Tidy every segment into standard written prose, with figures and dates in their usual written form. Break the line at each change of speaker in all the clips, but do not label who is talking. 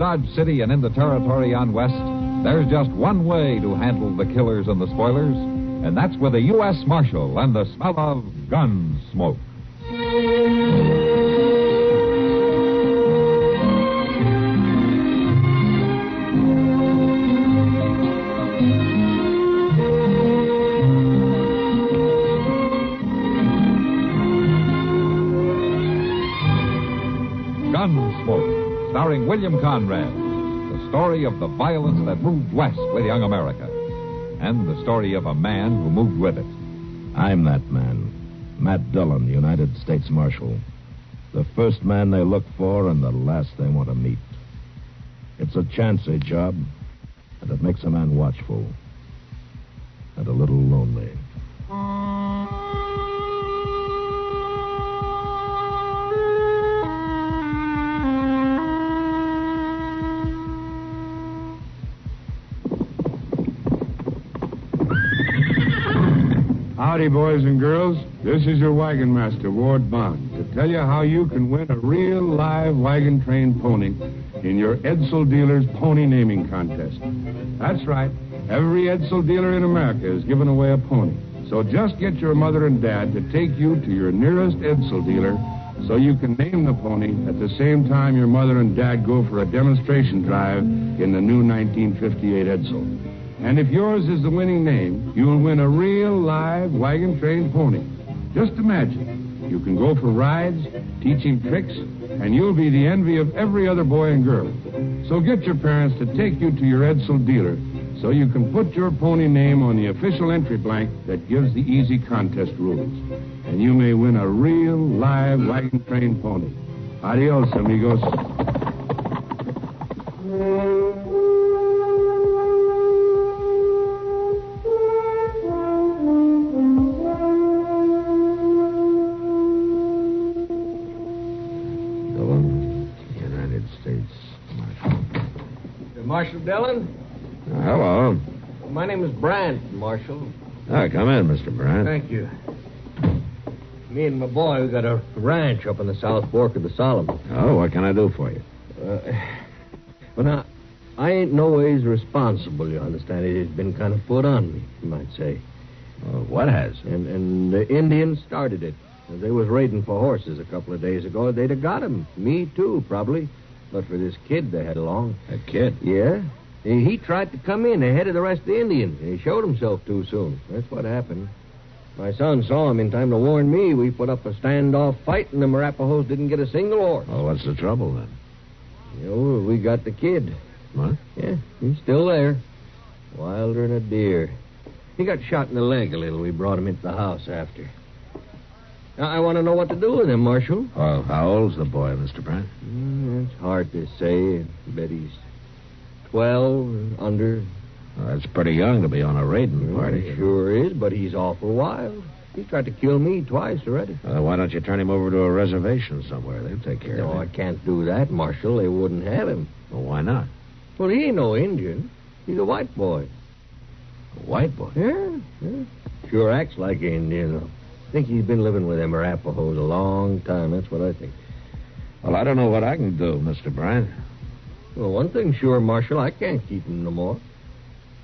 Dodge City and in the territory on west, there's just one way to handle the killers and the spoilers, and that's with a U.S. Marshal and the smell of Gunsmoke. Gunsmoke, starring William Conrad, the story of the violence that moved west with young America, and the story of a man who moved with it.
I'm that man, Matt Dillon, United States Marshal. The first man they look for and the last they want to meet. It's a chancy job, and it makes a man watchful and a little lonely.
Howdy, boys and girls. This is your wagon master, Ward Bond, to tell you how you can win a real live wagon-trained pony in your Edsel dealer's pony naming contest. That's right. Every Edsel dealer in America is giving away a pony. So just get your mother and dad to take you to your nearest Edsel dealer so you can name the pony at the same time your mother and dad go for a demonstration drive in the new 1958 Edsel. And if yours is the winning name, you'll win a real, live, wagon-trained pony. Just imagine. You can go for rides, teach him tricks, and you'll be the envy of every other boy and girl. So get your parents to take you to your Edsel dealer so you can put your pony name on the official entry blank that gives the easy contest rules. And you may win a real, live, wagon-trained pony. Adios, amigos.
Marshal Dillon?
Hello.
My name is Brandt, Marshal.
Come in, Mr. Brandt.
Thank you. Me and my boy, we got a ranch up in the South Fork of the Solomon.
Oh, what can I do for you?
Well, now, I ain't no ways responsible, you understand. It has been kind of put on me, you might say.
What has?
And the Indians started it. They was raiding for horses a couple of days ago. They'd have got him. Me, too, probably. But for this kid they had along.
A kid?
Yeah. He tried to come in ahead of the rest of the Indians. He showed himself too soon. That's what happened. My son saw him in time to warn me. We put up a standoff fight, and the Arapahoes didn't get a single horse.
Well, what's the trouble, then?
You know, we got the kid.
What?
Yeah, he's still there. Wilder than a deer. He got shot in the leg a little. We brought him into the house after. Now, I want to know what to do with him, Marshal.
Well, how old's the boy, Mr. Brandt?
It's hard to say. I bet he's 12 under.
Well, that's pretty young to be on a raiding party.
He sure is, but he's awful wild. He tried to kill me twice already.
Why don't you turn him over to a reservation somewhere? They'll take care of him.
No, I can't do that, Marshal. They wouldn't have him.
Well, why not?
Well, he ain't no Indian. He's a white boy.
A white boy?
Yeah. Sure acts like an Indian, though. I think he's been living with them Arapahoes a long time. That's what I think.
Well, I don't know what I can do, Mr. Brandt.
Well, one thing sure, Marshal, I can't keep him no more.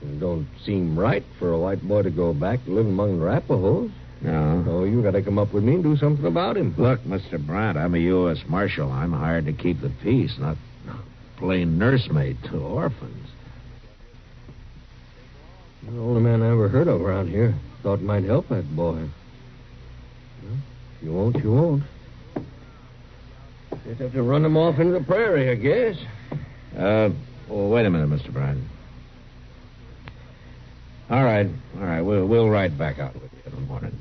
It don't seem right for a white boy to go back to live among the Arapahoes.
No.
So you got to come up with me and do something about him.
Look, Mr. Brandt, I'm a U.S. Marshal. I'm hired to keep the peace, not plain nursemaid to orphans.
You're the only man I ever heard of around here. Thought it might help that boy. Well, if you won't, you won't. Just have to run them off into the prairie, I guess.
Well, wait a minute, Mr. Brandt. All right. We'll ride back out with you in the morning.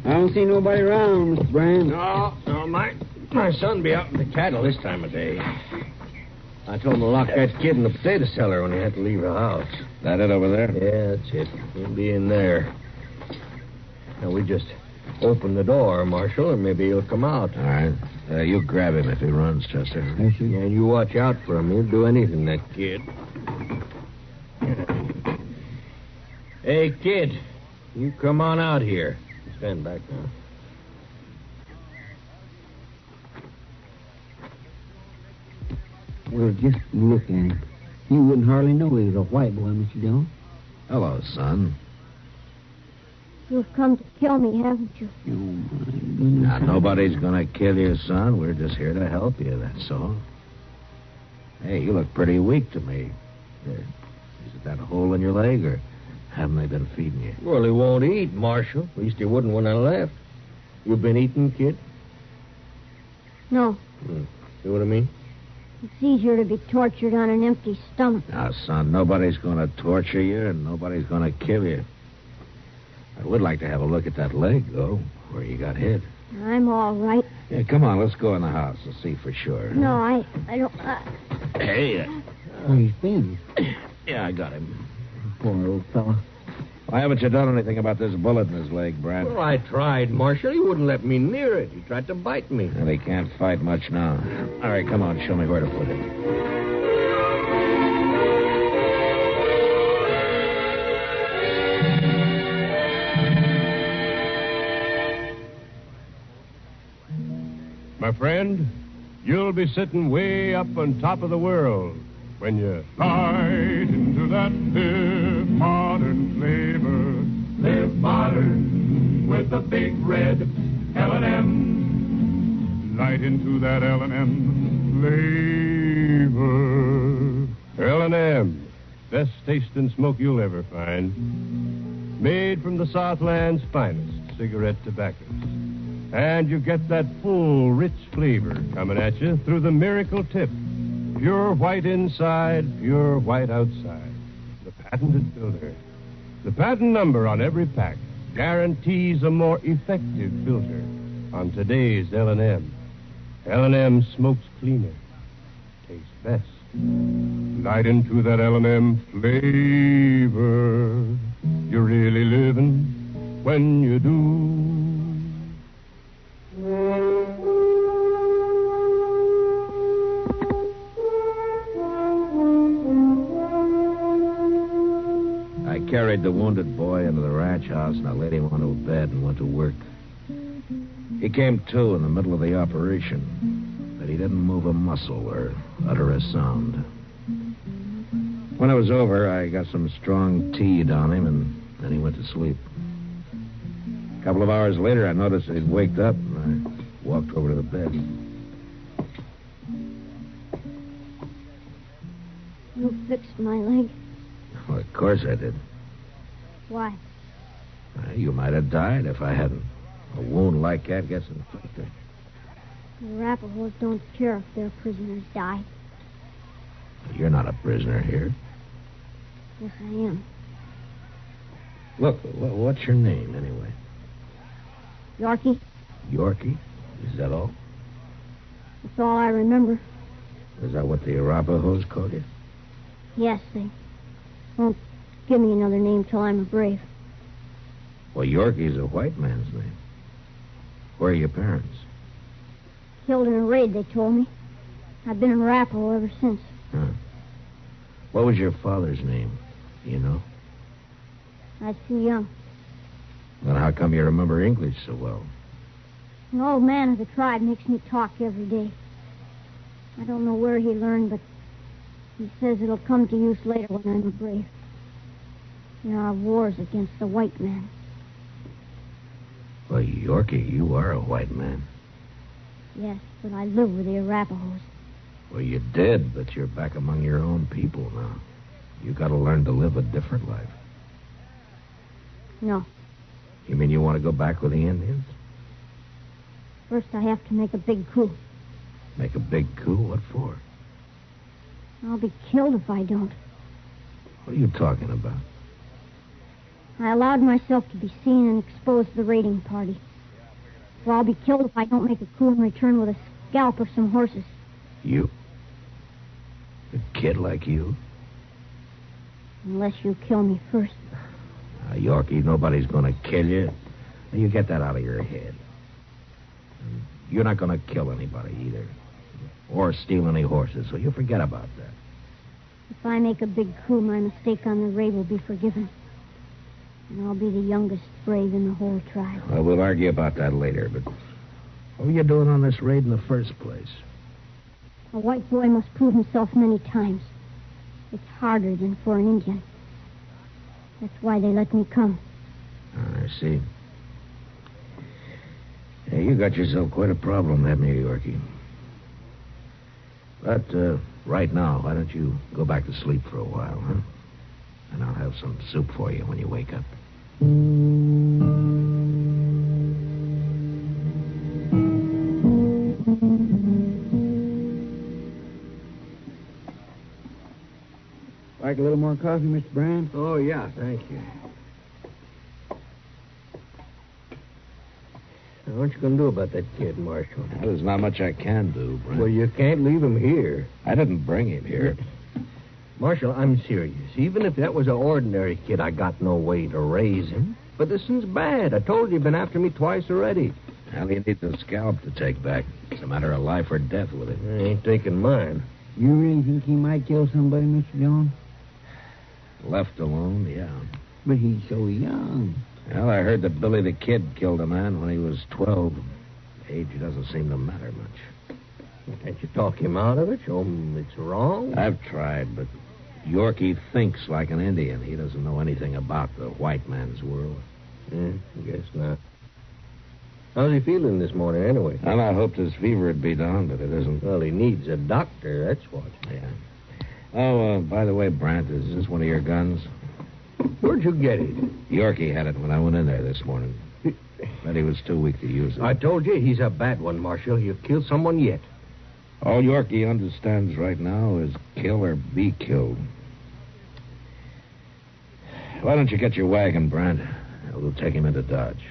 I don't see nobody around, Mr. Brandt.
No, my son be out in the cattle this time of day. I told him to lock that kid in the potato cellar when he had to leave the house.
That it over there?
Yeah, that's it. He'll be in there. Now, we just open the door, Marshal, and maybe he'll come out.
All right. You grab him if he runs, Chester.
Yeah, and you watch out for him. He'll do anything, that kid. Hey, kid, you come on out here. stand back now.
Well, just look at him. You wouldn't hardly know he was a white boy, Mr. Dillon.
Hello, son.
You've come to kill me, haven't you?
Oh, my goodness.
Now, nobody's going to kill you, son. We're just here to help you, that's all. Hey, you look pretty weak to me. Is it that hole in your leg, or haven't they been feeding you?
Well, he won't eat, Marshal. At least he wouldn't when I left. You been eating, kid?
No.
See what I mean?
It's easier to be tortured on an empty stomach.
Now, son, nobody's going to torture you, and nobody's going to kill you. I would like to have a look at that leg, though, where you got hit.
I'm all right.
Yeah, come on, let's go in the house and see for sure.
No, I don't...
Hey,
Oh, he's been.
yeah, I got him.
Poor old fella.
Why haven't you done anything about this bullet in his leg, Brad?
Well, I tried, Marshal. He wouldn't let me near it. He tried to bite me.
Well, he can't fight much now. All right, come on, show me where to put it.
My friend, you'll be sitting way up on top of the world when you bite into that stiff modern flavor. Live modern with a big red L&M. Light into that L&M flavor. L&M, best tasting smoke you'll ever find. Made from the Southland's finest cigarette tobaccos. And you get that full, rich flavor coming at you through the miracle tip. Pure white inside, pure white outside. The patented filter. The patent number on every pack guarantees a more effective filter on today's L&M. L&M smokes cleaner, tastes best. Light into that L&M flavor. You're really living when you do.
I carried the wounded boy into the ranch house, and I laid him onto a bed and went to work. He came to in the middle of the operation, but he didn't move a muscle or utter a sound. When it was over, I got some strong tea on him, and then he went to sleep. A couple of hours later, I noticed that he'd waked up, and I walked over to the bed.
You fixed my leg.
Well, of course I did.
Why?
You might have died if I hadn't. A wound like that gets infected.
The Arapahoes don't care if their prisoners die.
You're not a prisoner here.
Yes, I am.
Look, what's your name, anyway?
Yorkie?
Yorkie? Is that all?
That's all I remember.
Is that what the Arapahoes called you?
Yes, they won't give me another name till I'm a brave.
Well, Yorkie's a white man's name. Where are your parents?
Killed in a raid, they told me. I've been in Arapaho ever since.
Huh. What was your father's name? You know?
I was too young.
Then how come you remember English so well?
An old man of the tribe makes me talk every day. I don't know where he learned, but he says it'll come to use later when I'm a brave. There are wars against the white man.
Well, Yorkie, you are a white man.
Yes, but I live with the Arapahoes.
Well, you did, but you're back among your own people now. You got to learn to live a different life.
No.
You mean you want to go back with the Indians?
First, I have to make a big coup.
Make a big coup? What for?
I'll be killed if I don't.
What are you talking about?
I allowed myself to be seen and exposed to the raiding party. So I'll be killed if I don't make a coup and return with a scalp or some horses.
You? A kid like you?
Unless you kill me first.
Yorkie, nobody's going to kill you. You get that out of your head. You're not going to kill anybody either. Or steal any horses, so you forget about that.
If I make a big coup, my mistake on the raid will be forgiven. And I'll be the youngest brave in the whole tribe.
Well, we'll argue about that later, but what were you doing on this raid in the first place?
A white boy must prove himself many times. It's harder than for an Indian. That's why they let me come.
I see. Yeah, you got yourself quite a problem, haven't you, Yorkie? But right now, why don't you go back to sleep for a while, huh? And I'll have some soup for you when you wake up.
Like a little more coffee, Mr. Brown?
Oh, yeah, thank you. Now, what you going to do about that kid, Marshal?
Well, there's not much I can do, Brent.
Well, you can't leave him here.
I didn't bring him here.
Marshal, I'm serious. Even if that was an ordinary kid, I got no way to raise him. But this one's bad. I told you, you've been after me twice already.
Well, you need the scalp to take back. It's a matter of life or death with it.
I ain't taking mine.
You really think he might kill somebody, Mr. Dillon?
Left alone, yeah.
But he's so young.
Well, I heard that Billy the Kid killed a man when he was 12. Age doesn't seem to matter much.
Can't you talk him out of it? Show him it's wrong?
I've tried, but Yorkie thinks like an Indian. He doesn't know anything about the white man's world.
I guess not. How's he feeling this morning, anyway?
Well, I hoped his fever would be down, but it isn't.
Well, he needs a doctor, that's what.
Yeah. Oh, by the way, Brant, is this one of your guns?
Where'd you get it?
Yorkie had it when I went in there this morning. But he was too weak to use it.
I told you he's a bad one, Marshal. He'll kill someone yet.
All Yorkie understands right now is kill or be killed. Why don't you get your wagon, Brant? We'll take him into Dodge.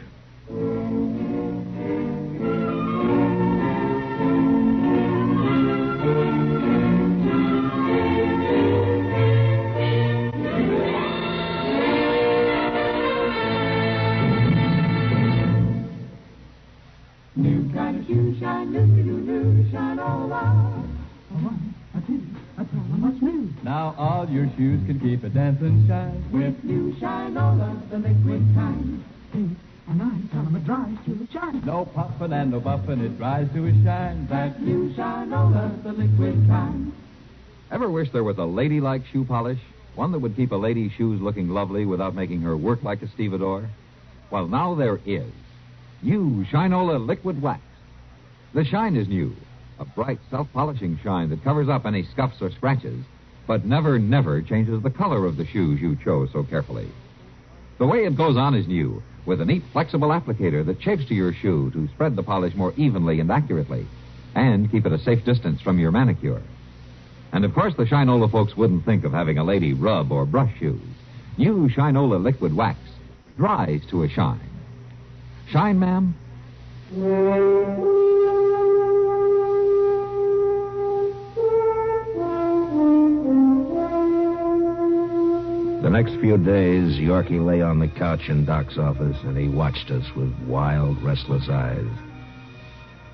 New kind of shoe shine, new, shine all out. A one, a two, a tell them what's new.
Now all your shoes can keep a dancing shine.
With new Shinola, the liquid kind. 8 and 9, tell them it dries to a shine.
No puffin' and no buffin', it dries to a shine.
That new Shinola, the liquid kind.
Ever wish there was a ladylike shoe polish? One that would keep a lady's shoes looking lovely without making her work like a stevedore? Well, now there is. New Shinola Liquid Wax. The shine is new. A bright, self-polishing shine that covers up any scuffs or scratches, but never changes the color of the shoes you chose so carefully. The way it goes on is new, with a neat, flexible applicator that shapes to your shoe to spread the polish more evenly and accurately, and keep it a safe distance from your manicure. And, of course, the Shinola folks wouldn't think of having a lady rub or brush shoes. New Shinola Liquid Wax dries to a shine. Shine, ma'am?
The next few days, Yorkie lay on the couch in Doc's office, and he watched us with wild, restless eyes.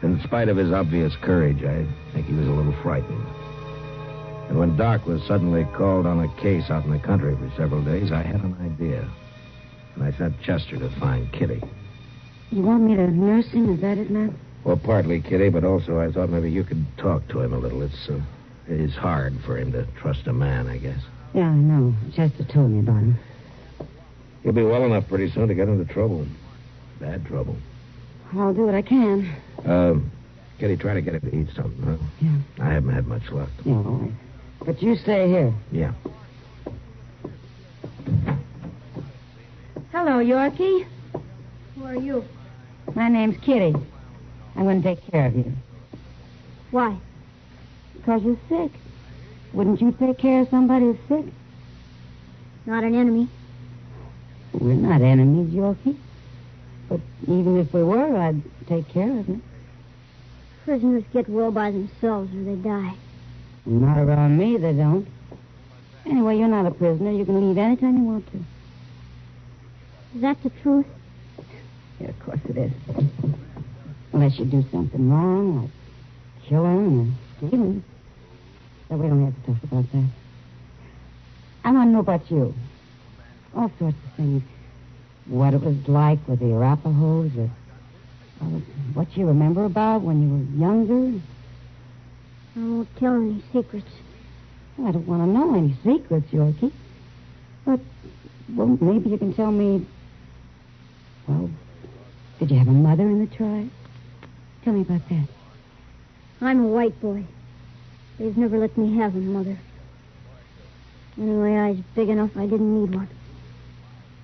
In spite of his obvious courage, I think he was a little frightened. And when Doc was suddenly called on a case out in the country for several days, I had an idea. And I sent Chester to find Kitty.
You want me to nurse him? Is that it, Matt?
Well, partly, Kitty, but also I thought maybe you could talk to him a little. It's hard for him to trust a man, I guess.
Yeah, I know. Chester told me about him.
He'll be well enough pretty soon to get into trouble. Bad trouble.
I'll do what I can.
Kitty, try to get him to eat something, huh?
Yeah.
I haven't had much luck.
Yeah, all right. But you stay here.
Yeah.
Hello, Yorkie.
Who are you?
My name's Kitty. I'm going to take care of you.
Why?
Because you're sick. Wouldn't you take care of somebody who's sick?
Not an enemy.
We're not enemies, Yorkie. But even if we were, I'd take care of them.
Prisoners get well by themselves or they die.
Not around me, they don't. Anyway, you're not a prisoner. You can leave anytime you want to.
Is that the truth?
Yeah, of course it is. Unless you do something wrong, like killing or stealing. But we don't have to talk about that. I want to know about you. All sorts of things. what it was like with the Arapahoes, or what you remember about when you were younger?
I won't tell any secrets.
I don't want to know any secrets, Yorkie. But, well, maybe you can tell me... Well, did you have a mother in the tribe? Tell me about that.
I'm a white boy. They've never let me have a mother. Anyway, I was big enough I didn't need one.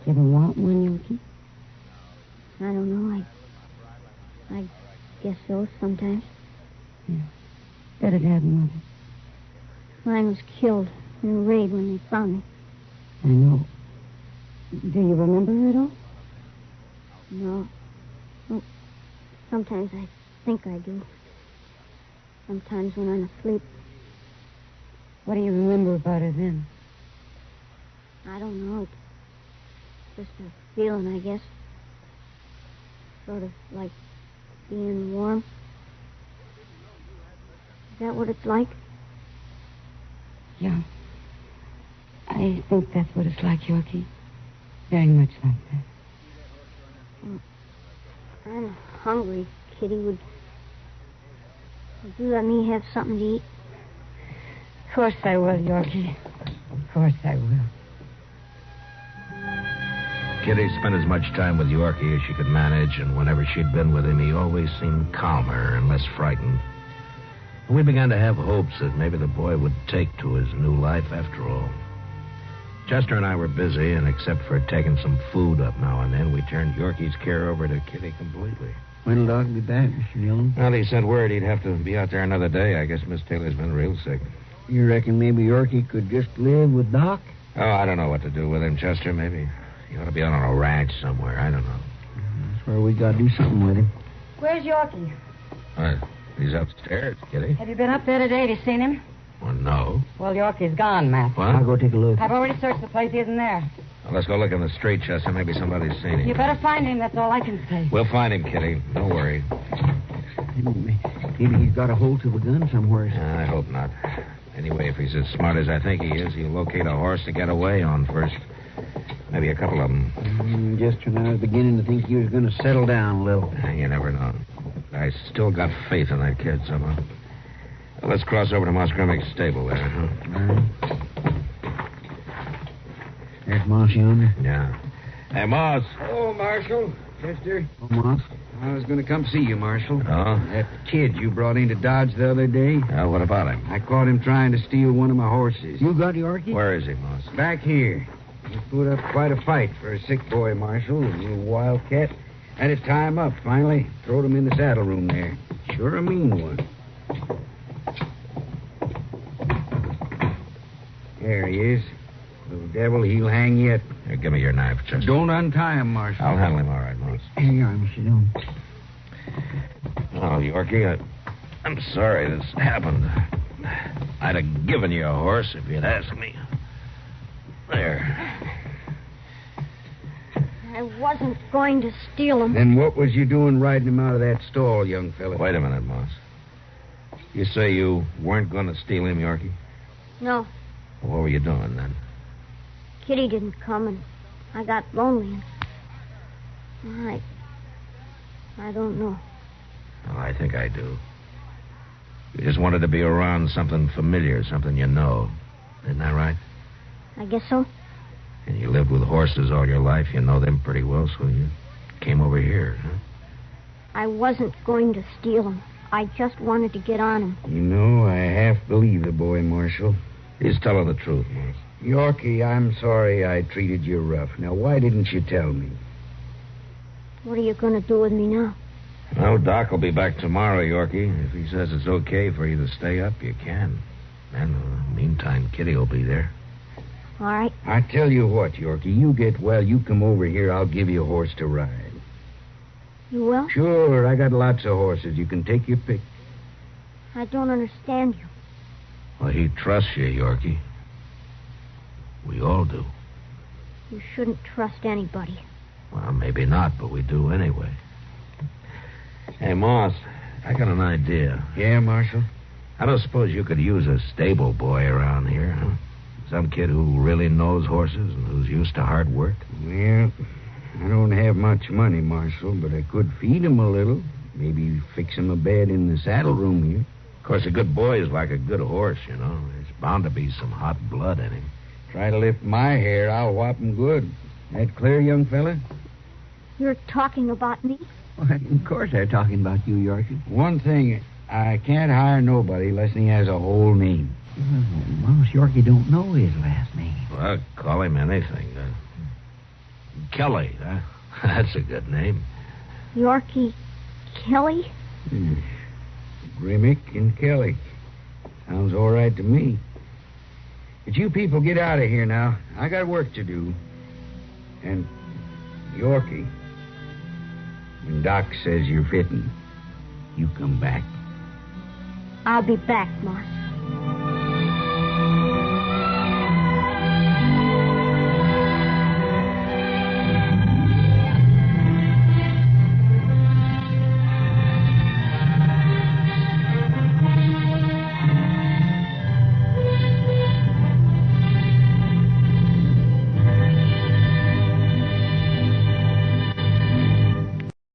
You ever want one, Yorkie?
I don't know. I guess so sometimes.
Yeah. Better to have a mother.
Mine was killed in a raid when they found me.
I know. Do you remember her at all?
No. Well, sometimes I think I do. Sometimes when I'm asleep.
What do you remember about her then?
I don't know. It's just a feeling, I guess. Sort of like being warm. Is that what it's like?
Yeah. I think that's what it's like, Yorkie. Very much like that.
I'm hungry, Kitty. Would you let me have something to eat?
Of course I will, Yorkie. Of course I will.
Kitty spent as much time with Yorkie as she could manage, and whenever she'd been with him, he always seemed calmer and less frightened. We began to have hopes that maybe the boy would take to his new life after all. Chester and I were busy, and except for taking some food up now and then, we turned Yorkie's care over to Kitty completely.
When'll Doc be back, Mr. Dillon?
Well, he sent word he'd have to be out there another day. I guess Miss Taylor's been real sick.
You reckon maybe Yorkie could just live with Doc?
Oh, I don't know what to do with him, Chester. Maybe he ought to be out on a ranch somewhere. I don't know.
That's where we got to do something with him.
Where's Yorkie?
He's upstairs, Kitty.
Have you been up there today? Have you seen him?
Well, no.
Well, Yorkie's gone, Matt.
What?
I'll go take a look.
I've already searched the place. He isn't there.
Well, let's go look in the street, Chester. Maybe somebody's seen him.
You better find him. That's all I can say.
We'll find him, Kitty. Don't worry.
Maybe he's got a hold of a gun somewhere.
I hope not. Anyway, if he's as smart as I think he is, he'll locate a horse to get away on first. Maybe a couple of them.
Just when I was beginning to think he was going to settle down a little.
You never know. I still got faith in that kid somehow. Well, let's cross over to Moss Grimmick's stable there, huh?
There's Moss yonder.
Yeah. Hey, Moss.
Oh, Marshal. Chester.
Oh, Moss.
I was going to come see you, Marshal.
Oh?
That kid you brought into Dodge the other day.
What about him?
I caught him trying to steal one of my horses.
You got Yorkie?
Where is he, Moss?
Back here. He put up quite a fight for a sick boy, Marshal. A little wildcat. Had to tie him up, finally. Throwed him in the saddle room there. Sure a mean one. There he is. Little devil, he'll hang yet.
Here, give me your knife, Chester.
Don't untie him, Marshal.
I'll handle him all right, Moss.
Here you are, Mr. Dillon.
Oh, Yorkie, I'm sorry this happened. I'd have given you a horse if you'd asked me. There.
I wasn't going to steal him.
Then what was you doing riding him out of that stall, young fella?
Wait a minute, Moss. You say you weren't going to steal him, Yorkie?
No.
Well, what were you doing then?
Kitty didn't come, and I got lonely. I don't know.
Well, I think I do. You just wanted to be around something familiar, something you know. Isn't that right?
I guess so.
And you lived with horses all your life. You know them pretty well, so you came over here, huh?
I wasn't going to steal him. I just wanted to get on him.
You know, I half believe the boy, Marshal.
He's telling the truth, Moss.
Yorkie, I'm sorry I treated you rough. Now, why didn't you tell me?
What are you going to do with me now?
Well, Doc will be back tomorrow, Yorkie. If he says it's okay for you to stay up, you can. And in the meantime, Kitty will be there.
All right.
I tell you what, Yorkie, you get well, you come over here, I'll give you a horse to ride.
You will?
Sure, I got lots of horses. You can take your pick.
I don't understand you.
Well, he trusts you, Yorkie. We all do.
You shouldn't trust anybody.
Well, maybe not, but we do anyway. Hey, Moss, I got an idea.
Yeah, Marshal?
I don't suppose you could use a stable boy around here, huh? Some kid who really knows horses and who's used to hard work.
Yeah, I don't have much money, Marshal, but I could feed him a little. Maybe fix him a bed in the saddle room here.
Of course, a good boy is like a good horse, you know. There's bound to be some hot blood in him.
Try to lift my hair, I'll whop him good. That clear, young fella?
You're talking about me?
Well, of course they're talking about you, Yorkie.
One thing, I can't hire nobody unless he has a whole name.
Well, most Yorkie don't know his last name.
Well, call him anything. Kelly, huh? That's a good name.
Yorkie Kelly?
Grimmick and Kelly. Sounds all right to me. But you people get out of here now. I got work to do. And Yorkie, when Doc says you're fitting, you come back.
I'll be back, Marshal.